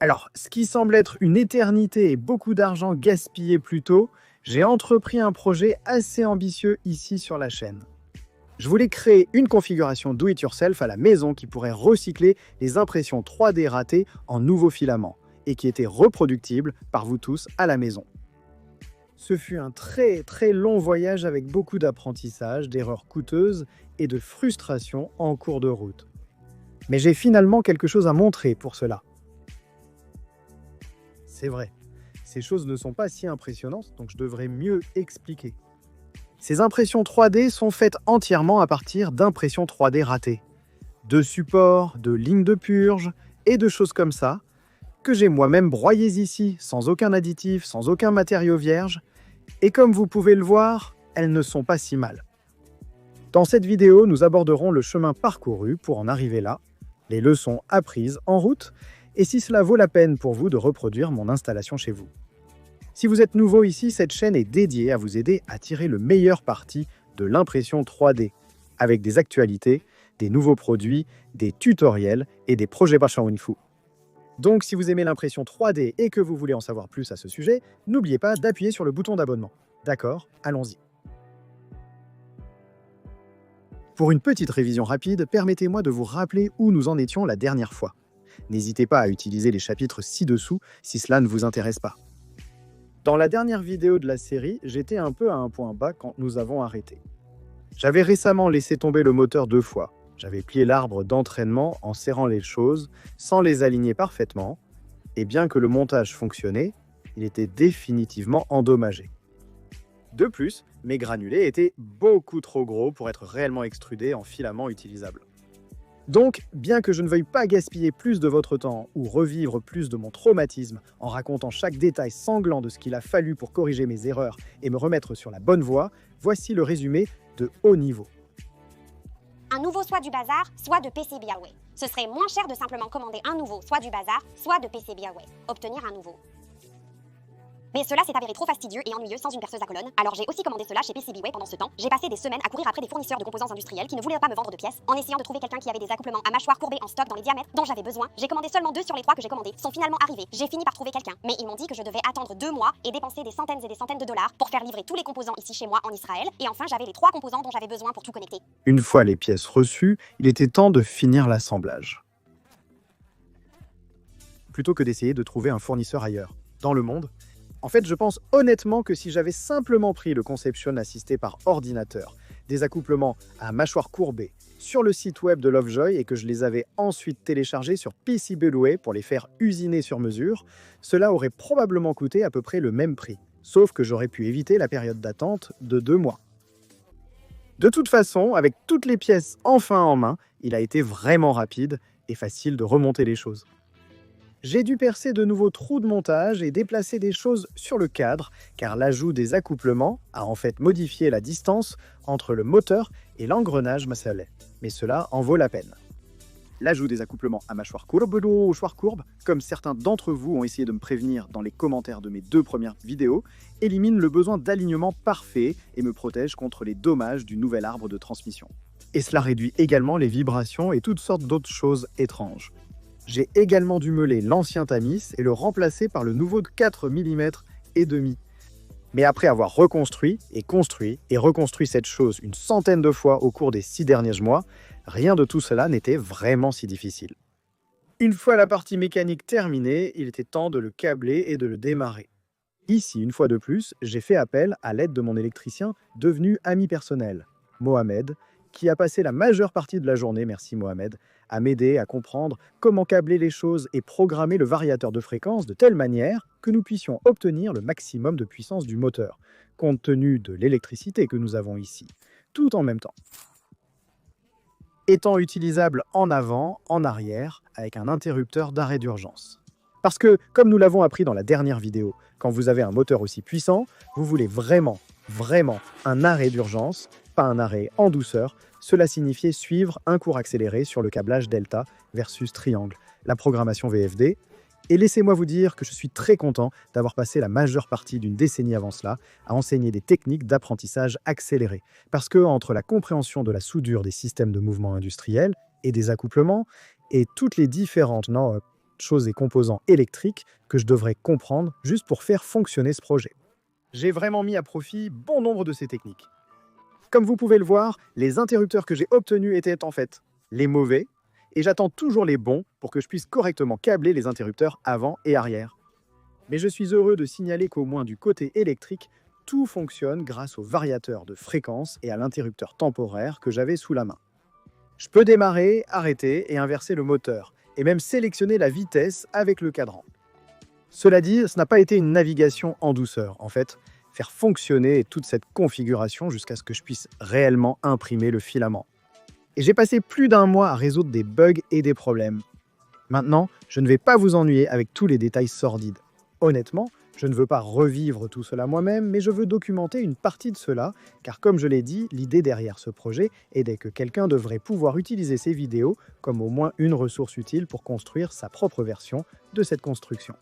Alors, ce qui semble être une éternité et beaucoup d'argent gaspillé plus tôt, j'ai entrepris un projet assez ambitieux ici sur la chaîne. Je voulais créer une configuration do-it-yourself à la maison qui pourrait recycler les impressions 3D ratées en nouveaux filaments et qui était reproductible par vous tous à la maison. Ce fut un très long voyage avec beaucoup d'apprentissage, d'erreurs coûteuses et de frustration en cours de route. Mais j'ai finalement quelque chose à montrer pour cela. C'est vrai, ces choses ne sont pas si impressionnantes, donc je devrais mieux expliquer. Ces impressions 3D sont faites entièrement à partir d'impressions 3D ratées, de supports, de lignes de purge et de choses comme ça, que j'ai moi-même broyées ici, sans aucun additif, sans aucun matériau vierge, et comme vous pouvez le voir, elles ne sont pas si mal. Dans cette vidéo, nous aborderons le chemin parcouru pour en arriver là, les leçons apprises en route, et si cela vaut la peine pour vous de reproduire mon installation chez vous. Si vous êtes nouveau ici, cette chaîne est dédiée à vous aider à tirer le meilleur parti de l'impression 3D, avec des actualités, des nouveaux produits, des tutoriels et des projets Bashawinfu. Donc si vous aimez l'impression 3D et que vous voulez en savoir plus à ce sujet, n'oubliez pas d'appuyer sur le bouton d'abonnement. D'accord, allons-y. Pour une petite révision rapide, permettez-moi de vous rappeler où nous en étions la dernière fois. N'hésitez pas à utiliser les chapitres ci-dessous si cela ne vous intéresse pas. Dans la dernière vidéo de la série, j'étais un peu à un point bas quand nous avons arrêté. J'avais récemment laissé tomber le moteur 2 fois. J'avais plié l'arbre d'entraînement en serrant les choses, sans les aligner parfaitement, et bien que le montage fonctionnait, il était définitivement endommagé. De plus, mes granulés étaient beaucoup trop gros pour être réellement extrudés en filaments utilisables. Donc, bien que je ne veuille pas gaspiller plus de votre temps ou revivre plus de mon traumatisme en racontant chaque détail sanglant de ce qu'il a fallu pour corriger mes erreurs et me remettre sur la bonne voie, voici le résumé de haut niveau. Un nouveau soit du bazar, soit de PCBWay. Ce serait moins cher de simplement commander un nouveau soit du bazar, soit de PCBWay. Obtenir un nouveau. Mais cela s'est avéré trop fastidieux et ennuyeux sans une perceuse à colonne, alors j'ai aussi commandé cela chez PCBWay pendant ce temps. J'ai passé des semaines à courir après des fournisseurs de composants industriels qui ne voulaient pas me vendre de pièces, en essayant de trouver quelqu'un qui avait des accouplements à mâchoire courbée en stock dans les diamètres dont j'avais besoin. J'ai commandé seulement 2 sur les 3 que j'ai commandés, sont finalement arrivés. J'ai fini par trouver quelqu'un, mais ils m'ont dit que je devais attendre 2 mois et dépenser des centaines et des centaines de dollars pour faire livrer tous les composants ici chez moi en Israël, et enfin j'avais les 3 composants dont j'avais besoin pour tout connecter. Une fois les pièces reçues, il était temps de finir l'assemblage. Plutôt que d'essayer de trouver un fournisseur ailleurs, dans le monde. En fait, je pense honnêtement que si j'avais simplement pris le Conception assisté par ordinateur, des accouplements à mâchoire courbée sur le site web de Lovejoy et que je les avais ensuite téléchargés sur PCBWay pour les faire usiner sur mesure, cela aurait probablement coûté à peu près le même prix, sauf que j'aurais pu éviter la période d'attente de 2 mois. De toute façon, avec toutes les pièces enfin en main, il a été vraiment rapide et facile de remonter les choses. J'ai dû percer de nouveaux trous de montage et déplacer des choses sur le cadre, car l'ajout des accouplements a en fait modifié la distance entre le moteur et l'engrenage Massey. Mais cela en vaut la peine. L'ajout des accouplements à mâchoire courbe, comme certains d'entre vous ont essayé de me prévenir dans les commentaires de mes 2 premières vidéos, élimine le besoin d'alignement parfait et me protège contre les dommages du nouvel arbre de transmission. Et cela réduit également les vibrations et toutes sortes d'autres choses étranges. J'ai également dû meuler l'ancien Tamis et le remplacer par le nouveau de 4 mm et demi. Mais après avoir reconstruit et construit et reconstruit cette chose une centaine de fois au cours des 6 derniers mois, rien de tout cela n'était vraiment si difficile. Une fois la partie mécanique terminée, il était temps de le câbler et de le démarrer. Ici, une fois de plus, j'ai fait appel à l'aide de mon électricien devenu ami personnel, Mohamed, qui a passé la majeure partie de la journée, merci Mohamed, à m'aider à comprendre comment câbler les choses et programmer le variateur de fréquence de telle manière que nous puissions obtenir le maximum de puissance du moteur, compte tenu de l'électricité que nous avons ici, tout en même temps. Étant utilisable en avant, en arrière, avec un interrupteur d'arrêt d'urgence. Parce que, comme nous l'avons appris dans la dernière vidéo, quand vous avez un moteur aussi puissant, vous voulez vraiment un arrêt d'urgence, pas un arrêt en douceur. Cela signifiait suivre un cours accéléré sur le câblage delta versus triangle, la programmation VFD. Et laissez-moi vous dire que je suis très content d'avoir passé la majeure partie d'une décennie avant cela à enseigner des techniques d'apprentissage accéléré. Parce que entre la compréhension de la soudure des systèmes de mouvement industriels et des accouplements, et toutes les différentes de choses et composants électriques que je devrais comprendre juste pour faire fonctionner ce projet. J'ai vraiment mis à profit bon nombre de ces techniques. Comme vous pouvez le voir, les interrupteurs que j'ai obtenus étaient en fait les mauvais, et j'attends toujours les bons pour que je puisse correctement câbler les interrupteurs avant et arrière. Mais je suis heureux de signaler qu'au moins du côté électrique, tout fonctionne grâce au variateur de fréquence et à l'interrupteur temporaire que j'avais sous la main. Je peux démarrer, arrêter et inverser le moteur, et même sélectionner la vitesse avec le cadran. Cela dit, ce n'a pas été une navigation en douceur, en fait, faire fonctionner toute cette configuration jusqu'à ce que je puisse réellement imprimer le filament. Et j'ai passé plus d'1 mois à résoudre des bugs et des problèmes. Maintenant, je ne vais pas vous ennuyer avec tous les détails sordides. Honnêtement, je ne veux pas revivre tout cela moi-même, mais je veux documenter une partie de cela, car comme je l'ai dit, l'idée derrière ce projet est que quelqu'un devrait pouvoir utiliser ces vidéos comme au moins une ressource utile pour construire sa propre version de cette construction.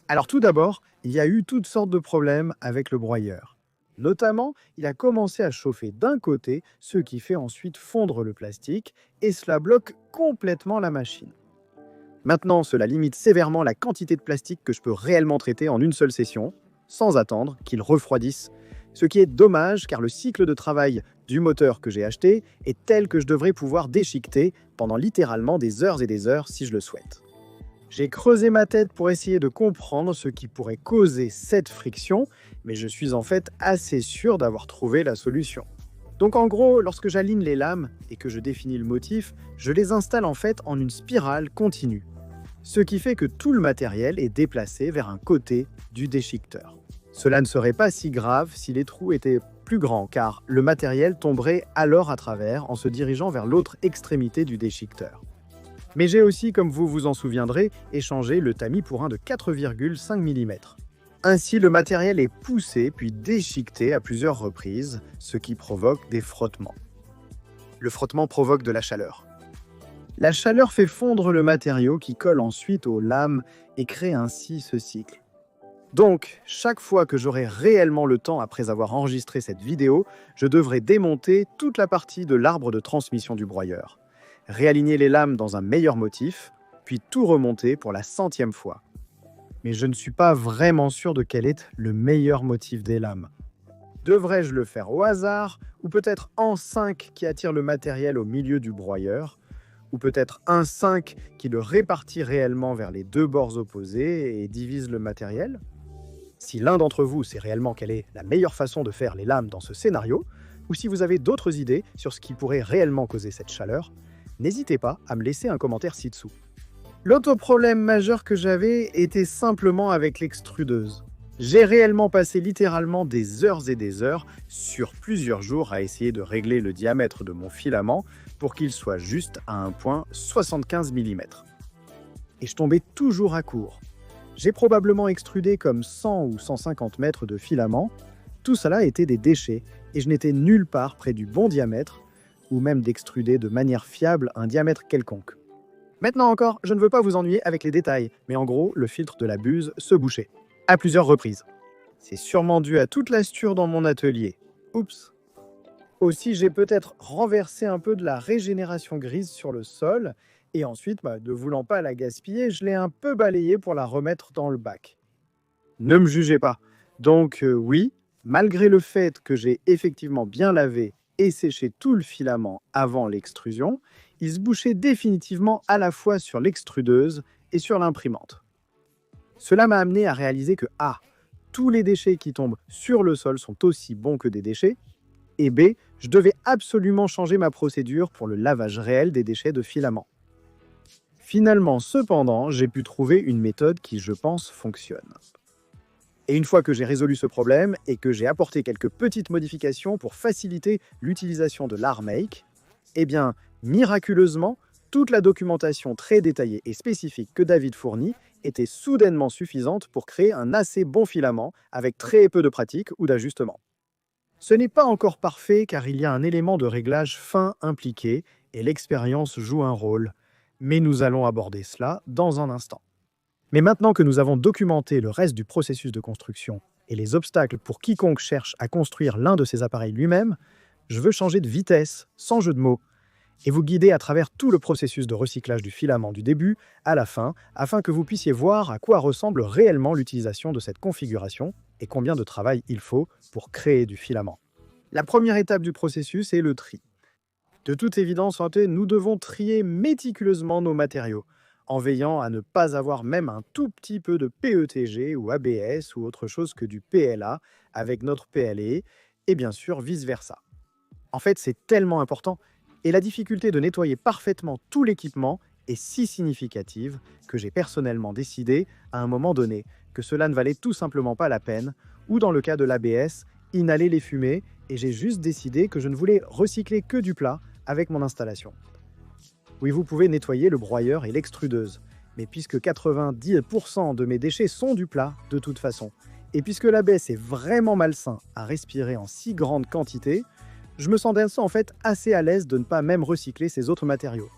Alors tout d'abord, il y a eu toutes sortes de problèmes avec le broyeur. Notamment, il a commencé à chauffer d'un côté, ce qui fait ensuite fondre le plastique, et cela bloque complètement la machine. Maintenant, cela limite sévèrement la quantité de plastique que je peux réellement traiter en une seule session, sans attendre qu'il refroidisse. Ce qui est dommage car le cycle de travail du moteur que j'ai acheté est tel que je devrais pouvoir déchiqueter pendant littéralement des heures et des heures si je le souhaite. J'ai creusé ma tête pour essayer de comprendre ce qui pourrait causer cette friction, mais je suis en fait assez sûr d'avoir trouvé la solution. Donc en gros, lorsque j'aligne les lames et que je définis le motif, je les installe en fait en une spirale continue. Ce qui fait que tout le matériel est déplacé vers un côté du déchiqueteur. Cela ne serait pas si grave si les trous étaient plus grands, car le matériel tomberait alors à travers en se dirigeant vers l'autre extrémité du déchiqueteur. Mais j'ai aussi, comme vous vous en souviendrez, échangé le tamis pour un de 4,5 mm. Ainsi, le matériel est poussé puis déchiqueté à plusieurs reprises, ce qui provoque des frottements. Le frottement provoque de la chaleur. La chaleur fait fondre le matériau qui colle ensuite aux lames et crée ainsi ce cycle. Donc, chaque fois que j'aurai réellement le temps après avoir enregistré cette vidéo, je devrais démonter toute la partie de l'arbre de transmission du broyeur, réaligner les lames dans un meilleur motif, puis tout remonter pour la 100e fois. Mais je ne suis pas vraiment sûr de quel est le meilleur motif des lames. Devrais-je le faire au hasard, ou peut-être en 5 qui attire le matériel au milieu du broyeur, ou peut-être un 5 qui le répartit réellement vers les deux bords opposés et divise le matériel? Si l'un d'entre vous sait réellement quelle est la meilleure façon de faire les lames dans ce scénario, ou si vous avez d'autres idées sur ce qui pourrait réellement causer cette chaleur, n'hésitez pas à me laisser un commentaire ci-dessous. L'autre problème majeur que j'avais était simplement avec l'extrudeuse. J'ai réellement passé littéralement des heures et des heures sur plusieurs jours à essayer de régler le diamètre de mon filament pour qu'il soit juste à un point 75 mm. Et je tombais toujours à court. J'ai probablement extrudé comme 100 ou 150 mètres de filament. Tout cela était des déchets et je n'étais nulle part près du bon diamètre ou même d'extruder de manière fiable un diamètre quelconque. Maintenant encore, je ne veux pas vous ennuyer avec les détails, mais en gros, le filtre de la buse se bouchait, à plusieurs reprises. C'est sûrement dû à toute la sture dans mon atelier. Oups. Aussi, j'ai peut-être renversé un peu de la régénération grise sur le sol, et ensuite, ne voulant pas la gaspiller, je l'ai un peu balayée pour la remettre dans le bac. Ne me jugez pas. Donc oui, malgré le fait que j'ai effectivement bien lavé et séché tout le filament avant l'extrusion, il se bouchait définitivement à la fois sur l'extrudeuse et sur l'imprimante. Cela m'a amené à réaliser que A, tous les déchets qui tombent sur le sol sont aussi bons que des déchets, et B, je devais absolument changer ma procédure pour le lavage réel des déchets de filament. Finalement, cependant, j'ai pu trouver une méthode qui, je pense, fonctionne. Et une fois que j'ai résolu ce problème et que j'ai apporté quelques petites modifications pour faciliter l'utilisation de l'ArtMake, eh bien, miraculeusement, toute la documentation très détaillée et spécifique que David fournit était soudainement suffisante pour créer un assez bon filament avec très peu de pratique ou d'ajustement. Ce n'est pas encore parfait car il y a un élément de réglage fin impliqué et l'expérience joue un rôle, mais nous allons aborder cela dans un instant. Mais maintenant que nous avons documenté le reste du processus de construction et les obstacles pour quiconque cherche à construire l'un de ces appareils lui-même, je veux changer de vitesse, sans jeu de mots. et vous guider à travers tout le processus de recyclage du filament du début à la fin, afin que vous puissiez voir à quoi ressemble réellement l'utilisation de cette configuration et combien de travail il faut pour créer du filament. La première étape du processus est le tri. De toute évidence, nous devons trier méticuleusement nos matériaux, en veillant à ne pas avoir même un tout petit peu de PETG ou ABS ou autre chose que du PLA avec notre PLA, et bien sûr vice-versa. En fait, c'est tellement important, et la difficulté de nettoyer parfaitement tout l'équipement est si significative que j'ai personnellement décidé, à un moment donné, que cela ne valait tout simplement pas la peine, ou dans le cas de l'ABS, inhaler les fumées, et j'ai juste décidé que je ne voulais recycler que du plat avec mon installation. Oui, vous pouvez nettoyer le broyeur et l'extrudeuse, mais puisque 90% de mes déchets sont du plat de toute façon, et puisque l'ABS est vraiment malsain à respirer en si grande quantité, je me sens en fait assez à l'aise de ne pas même recycler ces autres matériaux.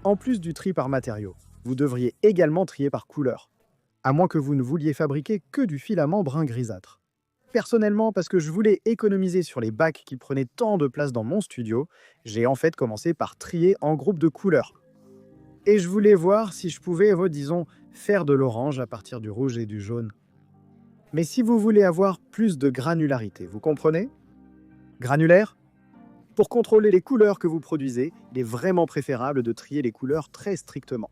En plus du tri par matériaux, vous devriez également trier par couleur, à moins que vous ne vouliez fabriquer que du filament brun grisâtre. Personnellement, parce que je voulais économiser sur les bacs qui prenaient tant de place dans mon studio, j'ai en fait commencé par trier en groupe de couleurs. Et je voulais voir si je pouvais, disons, faire de l'orange à partir du rouge et du jaune. Mais si vous voulez avoir plus de granularité, vous comprenez? Granulaire? Pour contrôler les couleurs que vous produisez, il est vraiment préférable de trier les couleurs très strictement.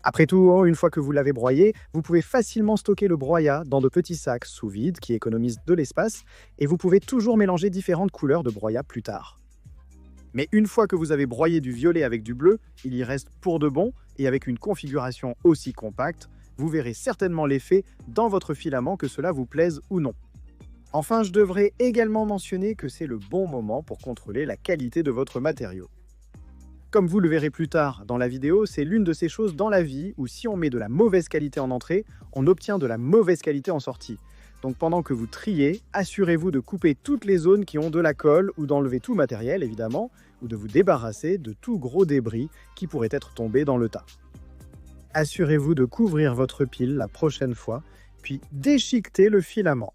Après tout, une fois que vous l'avez broyé, vous pouvez facilement stocker le broyat dans de petits sacs sous vide qui économisent de l'espace, et vous pouvez toujours mélanger différentes couleurs de broyat plus tard. Mais une fois que vous avez broyé du violet avec du bleu, il y reste pour de bon, et avec une configuration aussi compacte, vous verrez certainement l'effet dans votre filament, que cela vous plaise ou non. Enfin, je devrais également mentionner que c'est le bon moment pour contrôler la qualité de votre matériau. Comme vous le verrez plus tard dans la vidéo, c'est l'une de ces choses dans la vie où si on met de la mauvaise qualité en entrée, on obtient de la mauvaise qualité en sortie. Donc pendant que vous triez, assurez-vous de couper toutes les zones qui ont de la colle ou d'enlever tout matériel évidemment, ou de vous débarrasser de tout gros débris qui pourraient être tombés dans le tas. Assurez-vous de couvrir votre pile la prochaine fois, puis déchiquetez le filament.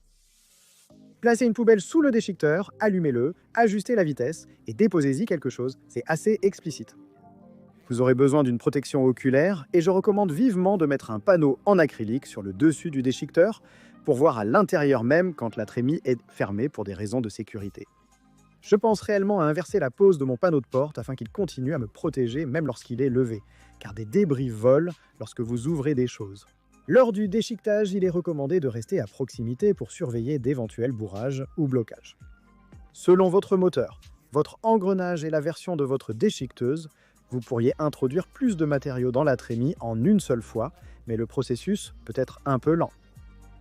Placez une poubelle sous le déchiqueteur, allumez-le, ajustez la vitesse et déposez-y quelque chose, c'est assez explicite. Vous aurez besoin d'une protection oculaire et je recommande vivement de mettre un panneau en acrylique sur le dessus du déchiqueteur pour voir à l'intérieur même quand la trémie est fermée pour des raisons de sécurité. Je pense réellement à inverser la pose de mon panneau de porte afin qu'il continue à me protéger même lorsqu'il est levé, car des débris volent lorsque vous ouvrez des choses. Lors du déchiquetage, il est recommandé de rester à proximité pour surveiller d'éventuels bourrages ou blocages. Selon votre moteur, votre engrenage et la version de votre déchiqueteuse, vous pourriez introduire plus de matériaux dans la trémie en une seule fois, mais le processus peut être un peu lent.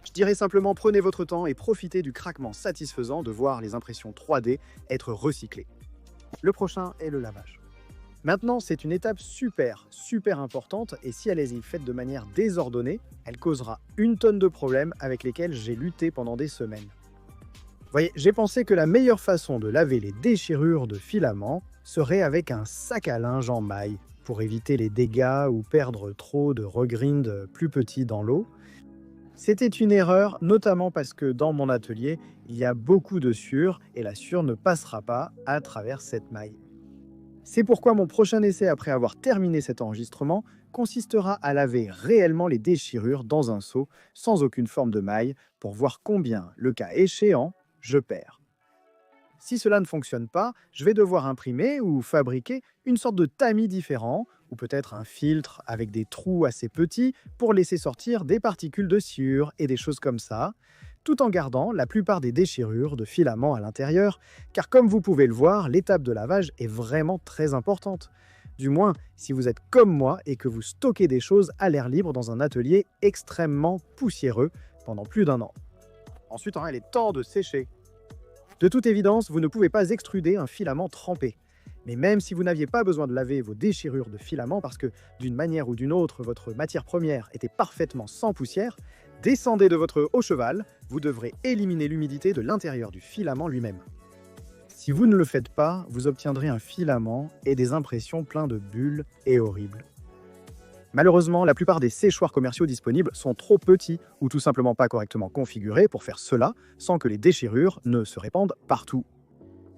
Je dirais simplement prenez votre temps et profitez du craquement satisfaisant de voir les impressions 3D être recyclées. Le prochain est le lavage. Maintenant, c'est une étape super importante et si elle est faite de manière désordonnée, elle causera une tonne de problèmes avec lesquels j'ai lutté pendant des semaines. Vous voyez, j'ai pensé que la meilleure façon de laver les déchirures de filaments serait avec un sac à linge en maille pour éviter les dégâts ou perdre trop de regrind plus petits dans l'eau. C'était une erreur, notamment parce que dans mon atelier, il y a beaucoup de sueur et la sueur ne passera pas à travers cette maille. C'est pourquoi mon prochain essai après avoir terminé cet enregistrement consistera à laver réellement les déchirures dans un seau sans aucune forme de maille pour voir combien, le cas échéant, je perds. Si cela ne fonctionne pas, je vais devoir imprimer ou fabriquer une sorte de tamis différent ou peut-être un filtre avec des trous assez petits pour laisser sortir des particules de sueur et des choses comme ça, tout en gardant la plupart des déchirures de filaments à l'intérieur, car comme vous pouvez le voir, l'étape de lavage est vraiment très importante. Du moins, si vous êtes comme moi et que vous stockez des choses à l'air libre dans un atelier extrêmement poussiéreux pendant plus d'1 an. Ensuite, il est temps de sécher. De toute évidence, vous ne pouvez pas extruder un filament trempé. Mais même si vous n'aviez pas besoin de laver vos déchirures de filaments parce que, d'une manière ou d'une autre, votre matière première était parfaitement sans poussière, descendez de votre haut cheval, vous devrez éliminer l'humidité de l'intérieur du filament lui-même. Si vous ne le faites pas, vous obtiendrez un filament et des impressions pleins de bulles et horribles. Malheureusement, la plupart des séchoirs commerciaux disponibles sont trop petits ou tout simplement pas correctement configurés pour faire cela sans que les déchirures ne se répandent partout.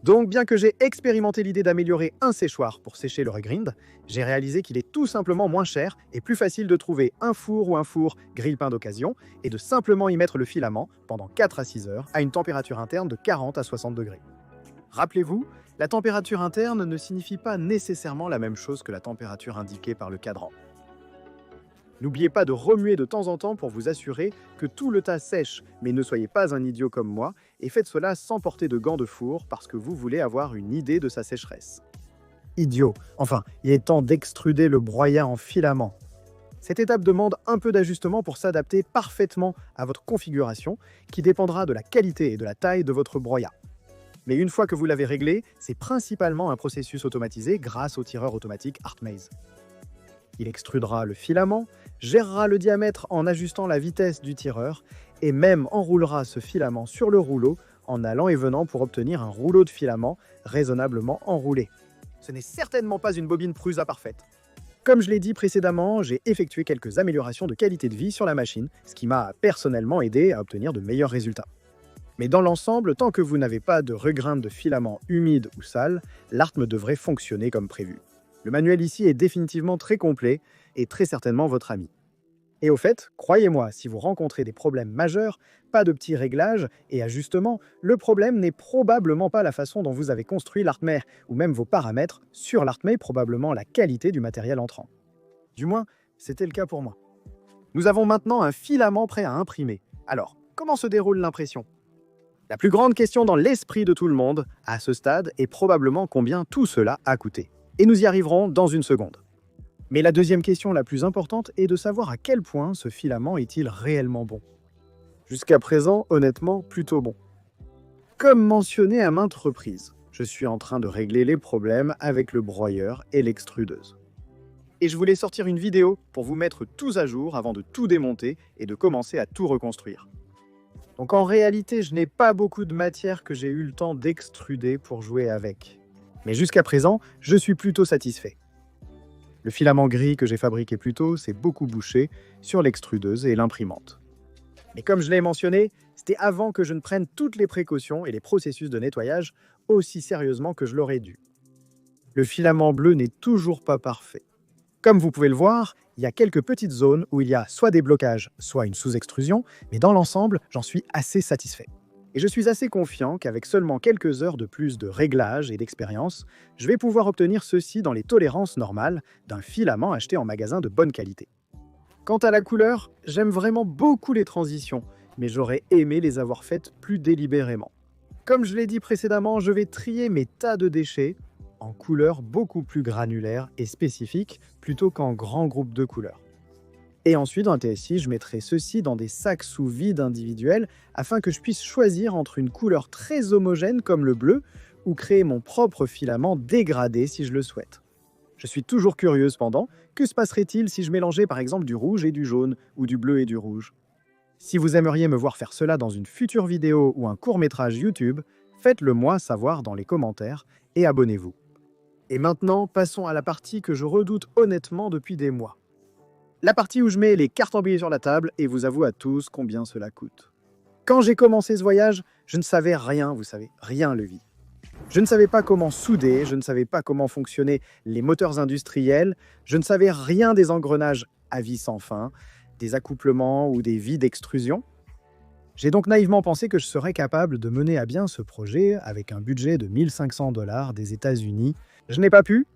Donc, bien que j'ai expérimenté l'idée d'améliorer un séchoir pour sécher le regrind, j'ai réalisé qu'il est tout simplement moins cher et plus facile de trouver un four ou un four grille-pain d'occasion et de simplement y mettre le filament pendant 4 à 6 heures à une température interne de 40 à 60 degrés. Rappelez-vous, la température interne ne signifie pas nécessairement la même chose que la température indiquée par le cadran. N'oubliez pas de remuer de temps en temps pour vous assurer que tout le tas sèche, mais ne soyez pas un idiot comme moi et faites cela sans porter de gants de four parce que vous voulez avoir une idée de sa sécheresse. Idiot. Enfin, il est temps d'extruder le broyat en filament. Cette étape demande un peu d'ajustement pour s'adapter parfaitement à votre configuration qui dépendra de la qualité et de la taille de votre broyat. Mais une fois que vous l'avez réglé, c'est principalement un processus automatisé grâce au tireur automatique ArtMaze. Il extrudera le filament, gérera le diamètre en ajustant la vitesse du tireur et même enroulera ce filament sur le rouleau en allant et venant pour obtenir un rouleau de filament raisonnablement enroulé. Ce n'est certainement pas une bobine Prusa parfaite. Comme je l'ai dit précédemment, j'ai effectué quelques améliorations de qualité de vie sur la machine, ce qui m'a personnellement aidé à obtenir de meilleurs résultats. Mais dans l'ensemble, tant que vous n'avez pas de regrains de filament humide ou sale, l'ARTM devrait fonctionner comme prévu. Le manuel ici est définitivement très complet et très certainement votre ami. Et au fait, croyez-moi, si vous rencontrez des problèmes majeurs, pas de petits réglages et ajustements, le problème n'est probablement pas la façon dont vous avez construit l'ArtMare ou même vos paramètres sur l'ArtMare, probablement la qualité du matériel entrant. Du moins, c'était le cas pour moi. Nous avons maintenant un filament prêt à imprimer. Alors, comment se déroule l'impression ? La plus grande question dans l'esprit de tout le monde, à ce stade, est probablement combien tout cela a coûté. Et nous y arriverons dans une seconde. Mais la deuxième question la plus importante est de savoir à quel point ce filament est-il réellement bon. Jusqu'à présent, honnêtement, plutôt bon. Comme mentionné à maintes reprises, je suis en train de régler les problèmes avec le broyeur et l'extrudeuse. Et je voulais sortir une vidéo pour vous mettre tous à jour avant de tout démonter et de commencer à tout reconstruire. Donc en réalité, je n'ai pas beaucoup de matière que j'ai eu le temps d'extruder pour jouer avec. Mais jusqu'à présent, je suis plutôt satisfait. Le filament gris que j'ai fabriqué plus tôt s'est beaucoup bouché sur l'extrudeuse et l'imprimante. Mais comme je l'ai mentionné, c'était avant que je ne prenne toutes les précautions et les processus de nettoyage aussi sérieusement que je l'aurais dû. Le filament bleu n'est toujours pas parfait. Comme vous pouvez le voir, il y a quelques petites zones où il y a soit des blocages, soit une sous-extrusion, mais dans l'ensemble, j'en suis assez satisfait. Et je suis assez confiant qu'avec seulement quelques heures de plus de réglage et d'expérience, je vais pouvoir obtenir ceci dans les tolérances normales d'un filament acheté en magasin de bonne qualité. Quant à la couleur, j'aime vraiment beaucoup les transitions, mais j'aurais aimé les avoir faites plus délibérément. Comme je l'ai dit précédemment, je vais trier mes tas de déchets en couleurs beaucoup plus granulaires et spécifiques plutôt qu'en grands groupes de couleurs. Et ensuite, dans un TSI, je mettrai ceci dans des sacs sous vide individuels afin que je puisse choisir entre une couleur très homogène comme le bleu ou créer mon propre filament dégradé si je le souhaite. Je suis toujours curieux cependant, que se passerait-il si je mélangeais par exemple du rouge et du jaune ou du bleu et du rouge ? Si vous aimeriez me voir faire cela dans une future vidéo ou un court-métrage YouTube, faites-le moi savoir dans les commentaires et abonnez-vous. Et maintenant, passons à la partie que je redoute honnêtement depuis des mois. La partie où je mets les cartes emballées sur la table et vous avoue à tous combien cela coûte. Quand j'ai commencé ce voyage, je ne savais rien, vous savez, rien Levi. Je ne savais pas comment souder, je ne savais pas comment fonctionnaient les moteurs industriels, je ne savais rien des engrenages à vis sans fin, des accouplements ou des vies d'extrusion. J'ai donc naïvement pensé que je serais capable de mener à bien ce projet avec un budget de 1 500 $ des États-Unis. Je n'ai pas pu.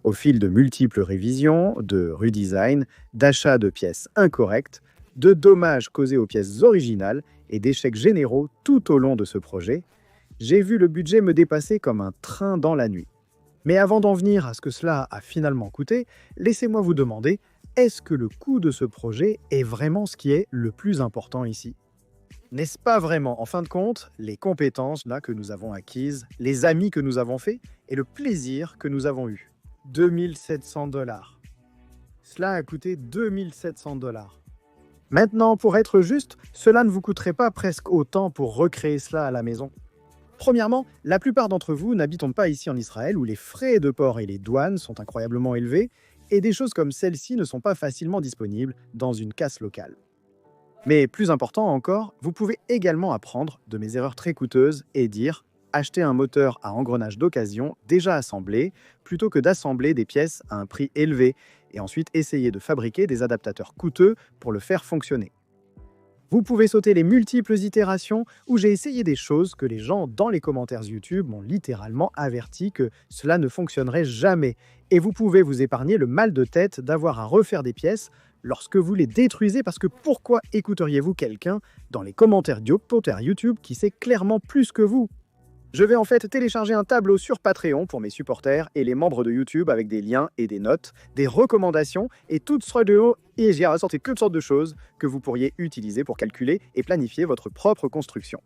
Au fil de multiples révisions, de redesign, d'achats de pièces incorrectes, de dommages causés aux pièces originales et d'échecs généraux tout au long de ce projet, j'ai vu le budget me dépasser comme un train dans la nuit. Mais avant d'en venir à ce que cela a finalement coûté, laissez-moi vous demander, est-ce que le coût de ce projet est vraiment ce qui est le plus important ici ? N'est-ce pas vraiment, en fin de compte, les compétences là que nous avons acquises, les amis que nous avons faits et le plaisir que nous avons eu ? 2 700 $. Cela a coûté 2 700 $. Maintenant, pour être juste, cela ne vous coûterait pas presque autant pour recréer cela à la maison. Premièrement, la plupart d'entre vous n'habitons pas ici en Israël où les frais de port et les douanes sont incroyablement élevés et des choses comme celles-ci ne sont pas facilement disponibles dans une casse locale. Mais plus important encore, vous pouvez également apprendre de mes erreurs très coûteuses et dire acheter un moteur à engrenage d'occasion déjà assemblé plutôt que d'assembler des pièces à un prix élevé et ensuite essayer de fabriquer des adaptateurs coûteux pour le faire fonctionner. Vous pouvez sauter les multiples itérations où j'ai essayé des choses que les gens dans les commentaires YouTube m'ont littéralement averti que cela ne fonctionnerait jamais. Et vous pouvez vous épargner le mal de tête d'avoir à refaire des pièces lorsque vous les détruisez, parce que pourquoi écouteriez-vous quelqu'un dans les commentaires YouTube qui sait clairement plus que vous? Je vais en fait télécharger un tableau sur Patreon pour mes supporters et les membres de YouTube avec des liens et des notes, des recommandations et toutes sortes de hauts, et j'y ai ressorti toutes sortes de choses que vous pourriez utiliser pour calculer et planifier votre propre construction.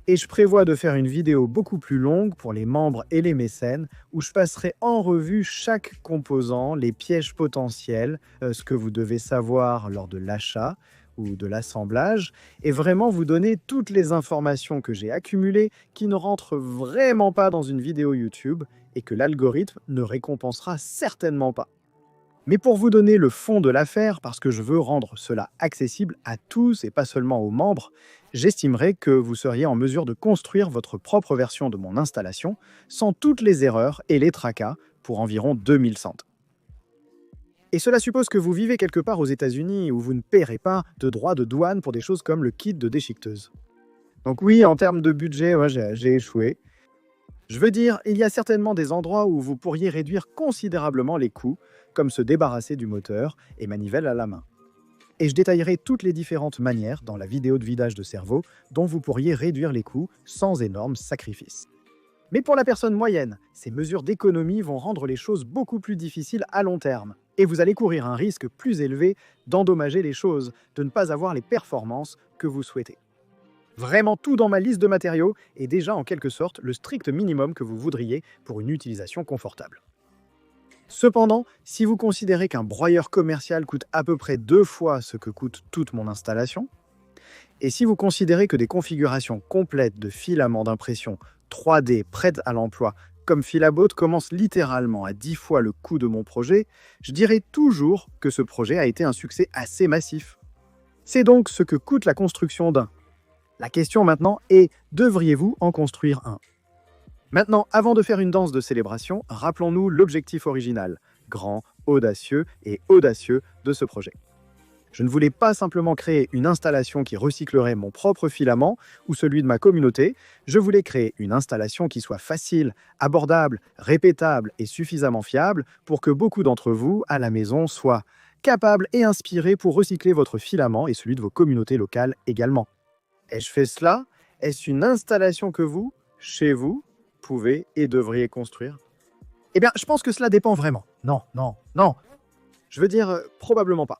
Et je prévois de faire une vidéo beaucoup plus longue pour les membres et les mécènes où je passerai en revue chaque composant, les pièges potentiels, ce que vous devez savoir lors de l'achat ou de l'assemblage, et vraiment vous donner toutes les informations que j'ai accumulées qui ne rentrent vraiment pas dans une vidéo YouTube et que l'algorithme ne récompensera certainement pas. Mais pour vous donner le fond de l'affaire, parce que je veux rendre cela accessible à tous et pas seulement aux membres, j'estimerais que vous seriez en mesure de construire votre propre version de mon installation sans toutes les erreurs et les tracas pour environ 2100. Et cela suppose que vous vivez quelque part aux États-Unis où vous ne paierez pas de droits de douane pour des choses comme le kit de déchiqueteuse. Donc oui, en termes de budget, j'ai échoué. Je veux dire, il y a certainement des endroits où vous pourriez réduire considérablement les coûts, comme se débarrasser du moteur et manivelle à la main. Et je détaillerai toutes les différentes manières dans la vidéo de vidage de cerveau dont vous pourriez réduire les coûts sans énormes sacrifices. Mais pour la personne moyenne, ces mesures d'économie vont rendre les choses beaucoup plus difficiles à long terme. Et vous allez courir un risque plus élevé d'endommager les choses, de ne pas avoir les performances que vous souhaitez. Vraiment tout dans ma liste de matériaux est déjà en quelque sorte le strict minimum que vous voudriez pour une utilisation confortable. Cependant, si vous considérez qu'un broyeur commercial coûte à peu près 2 fois ce que coûte toute mon installation, et si vous considérez que des configurations complètes de filaments d'impression 3D prêtes à l'emploi comme Filabot commencent littéralement à 10 fois le coût de mon projet, je dirais toujours que ce projet a été un succès assez massif. C'est donc ce que coûte la construction d'un. La question maintenant est, devriez-vous en construire un? Maintenant, avant de faire une danse de célébration, rappelons-nous l'objectif original, grand, audacieux et audacieux de ce projet. Je ne voulais pas simplement créer une installation qui recyclerait mon propre filament ou celui de ma communauté, je voulais créer une installation qui soit facile, abordable, répétable et suffisamment fiable pour que beaucoup d'entre vous, à la maison, soient capables et inspirés pour recycler votre filament et celui de vos communautés locales également. Ai-je fait cela? Est-ce une installation que vous, chez vous, pouvez et devriez construire? Eh bien, je pense que cela dépend vraiment. Non. Je veux dire, probablement pas.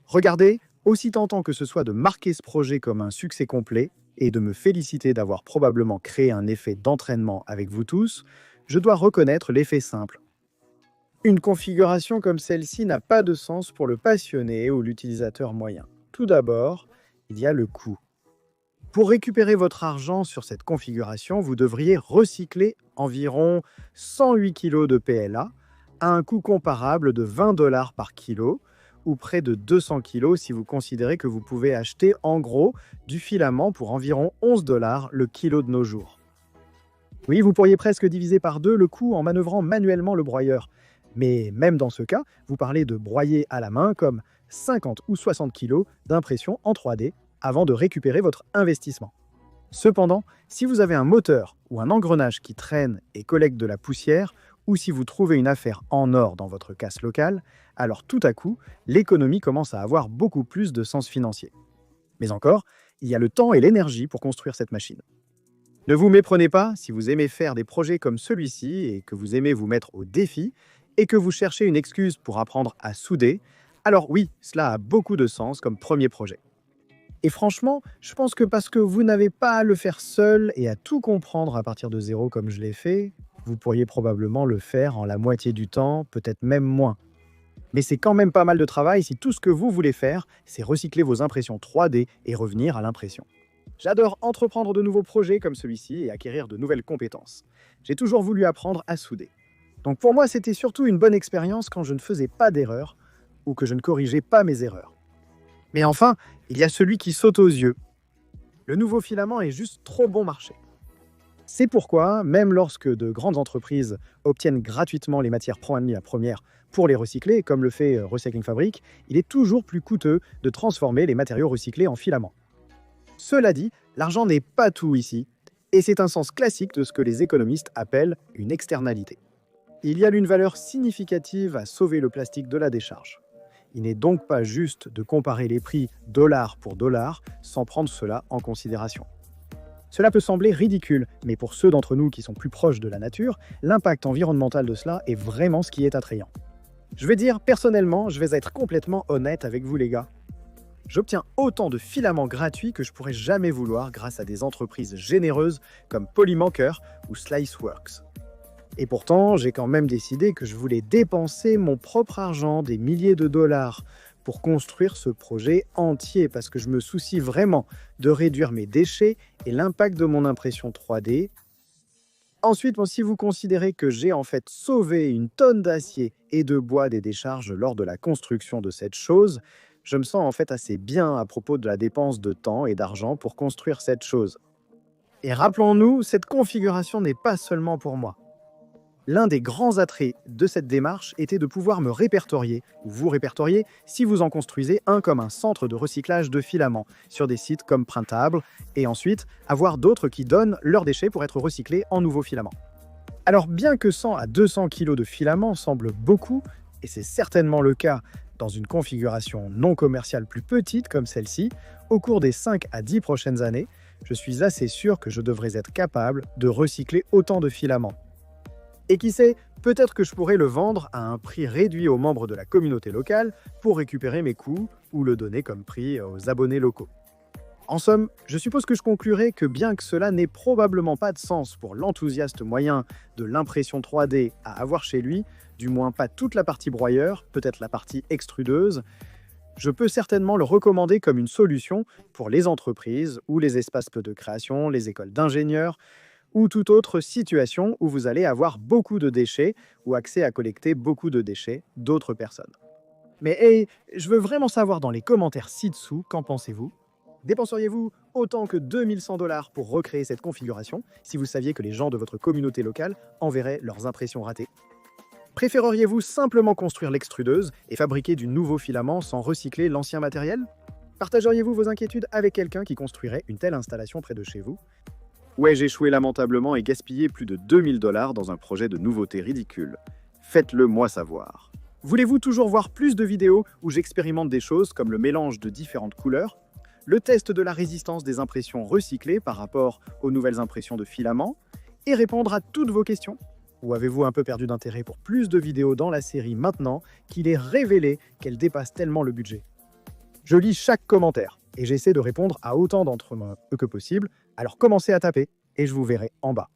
Regardez, aussi tentant que ce soit de marquer ce projet comme un succès complet et de me féliciter d'avoir probablement créé un effet d'entraînement avec vous tous, je dois reconnaître l'effet simple. Une configuration comme celle-ci n'a pas de sens pour le passionné ou l'utilisateur moyen. Tout d'abord, il y a le coût. Pour récupérer votre argent sur cette configuration, vous devriez recycler environ 108 kg de PLA à un coût comparable de 20 $ par kilo, ou près de 200 kg si vous considérez que vous pouvez acheter en gros du filament pour environ 11 $ le kilo de nos jours. Oui, vous pourriez presque diviser par 2 le coût en manœuvrant manuellement le broyeur. Mais même dans ce cas, vous parlez de broyer à la main comme 50 ou 60 kg d'impression en 3D avant de récupérer votre investissement. Cependant, si vous avez un moteur ou un engrenage qui traîne et collecte de la poussière, ou si vous trouvez une affaire en or dans votre casse locale, alors tout à coup, l'économie commence à avoir beaucoup plus de sens financier. Mais encore, il y a le temps et l'énergie pour construire cette machine. Ne vous méprenez pas, si vous aimez faire des projets comme celui-ci et que vous aimez vous mettre au défi et que vous cherchez une excuse pour apprendre à souder, alors oui, cela a beaucoup de sens comme premier projet. Et franchement, je pense que parce que vous n'avez pas à le faire seul et à tout comprendre à partir de zéro comme je l'ai fait, vous pourriez probablement le faire en la moitié du temps, peut-être même moins. Mais c'est quand même pas mal de travail si tout ce que vous voulez faire, c'est recycler vos impressions 3D et revenir à l'impression. J'adore entreprendre de nouveaux projets comme celui-ci et acquérir de nouvelles compétences. J'ai toujours voulu apprendre à souder. Donc pour moi, c'était surtout une bonne expérience quand je ne faisais pas d'erreurs ou que je ne corrigeais pas mes erreurs. Mais enfin, il y a celui qui saute aux yeux. Le nouveau filament est juste trop bon marché. C'est pourquoi, même lorsque de grandes entreprises obtiennent gratuitement les matières premières pour les recycler, comme le fait Recycling Fabric, il est toujours plus coûteux de transformer les matériaux recyclés en filaments. Cela dit, l'argent n'est pas tout ici, et c'est un sens classique de ce que les économistes appellent une externalité. Il y a une valeur significative à sauver le plastique de la décharge. Il n'est donc pas juste de comparer les prix dollar pour dollar sans prendre cela en considération. Cela peut sembler ridicule, mais pour ceux d'entre nous qui sont plus proches de la nature, l'impact environnemental de cela est vraiment ce qui est attrayant. Je vais dire, personnellement, je vais être complètement honnête avec vous les gars. J'obtiens autant de filaments gratuits que je pourrais jamais vouloir grâce à des entreprises généreuses comme Polymaker ou Sliceworks. Et pourtant, j'ai quand même décidé que je voulais dépenser mon propre argent, des milliers de dollars, pour construire ce projet entier parce que je me soucie vraiment de réduire mes déchets et l'impact de mon impression 3D. Ensuite, si vous considérez que j'ai en fait sauvé une tonne d'acier et de bois des décharges lors de la construction de cette chose, je me sens en fait assez bien à propos de la dépense de temps et d'argent pour construire cette chose. Et rappelons-nous, cette configuration n'est pas seulement pour moi. L'un des grands attraits de cette démarche était de pouvoir me répertorier, ou vous répertorier, si vous en construisez un comme un centre de recyclage de filaments sur des sites comme Printable, et ensuite avoir d'autres qui donnent leurs déchets pour être recyclés en nouveaux filaments. Alors bien que 100 à 200 kg de filaments semblent beaucoup, et c'est certainement le cas dans une configuration non commerciale plus petite comme celle-ci, au cours des 5 à 10 prochaines années, je suis assez sûr que je devrais être capable de recycler autant de filaments. Et qui sait, peut-être que je pourrais le vendre à un prix réduit aux membres de la communauté locale pour récupérer mes coûts ou le donner comme prix aux abonnés locaux. En somme, je suppose que je conclurai que bien que cela n'ait probablement pas de sens pour l'enthousiaste moyen de l'impression 3D à avoir chez lui, du moins pas toute la partie broyeur, peut-être la partie extrudeuse, je peux certainement le recommander comme une solution pour les entreprises ou les espaces de création, les écoles d'ingénieurs, ou toute autre situation où vous allez avoir beaucoup de déchets ou accès à collecter beaucoup de déchets d'autres personnes. Mais hey, je veux vraiment savoir dans les commentaires ci-dessous, qu'en pensez-vous? Dépenseriez-vous autant que 2100 $ pour recréer cette configuration si vous saviez que les gens de votre communauté locale enverraient leurs impressions ratées? Préféreriez-vous simplement construire l'extrudeuse et fabriquer du nouveau filament sans recycler l'ancien matériel? Partageriez-vous vos inquiétudes avec quelqu'un qui construirait une telle installation près de chez vous? Ou ai-je échoué lamentablement et gaspillé plus de 2000 $ dans un projet de nouveauté ridicule? Faites-le moi savoir. Voulez-vous toujours voir plus de vidéos où j'expérimente des choses comme le mélange de différentes couleurs, le test de la résistance des impressions recyclées par rapport aux nouvelles impressions de filaments, et répondre à toutes vos questions? Ou avez-vous un peu perdu d'intérêt pour plus de vidéos dans la série maintenant qu'il est révélé qu'elle dépasse tellement le budget? Je lis chaque commentaire et j'essaie de répondre à autant d'entre eux que possible, alors commencez à taper et je vous verrai en bas.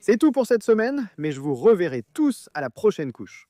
C'est tout pour cette semaine, mais je vous reverrai tous à la prochaine couche.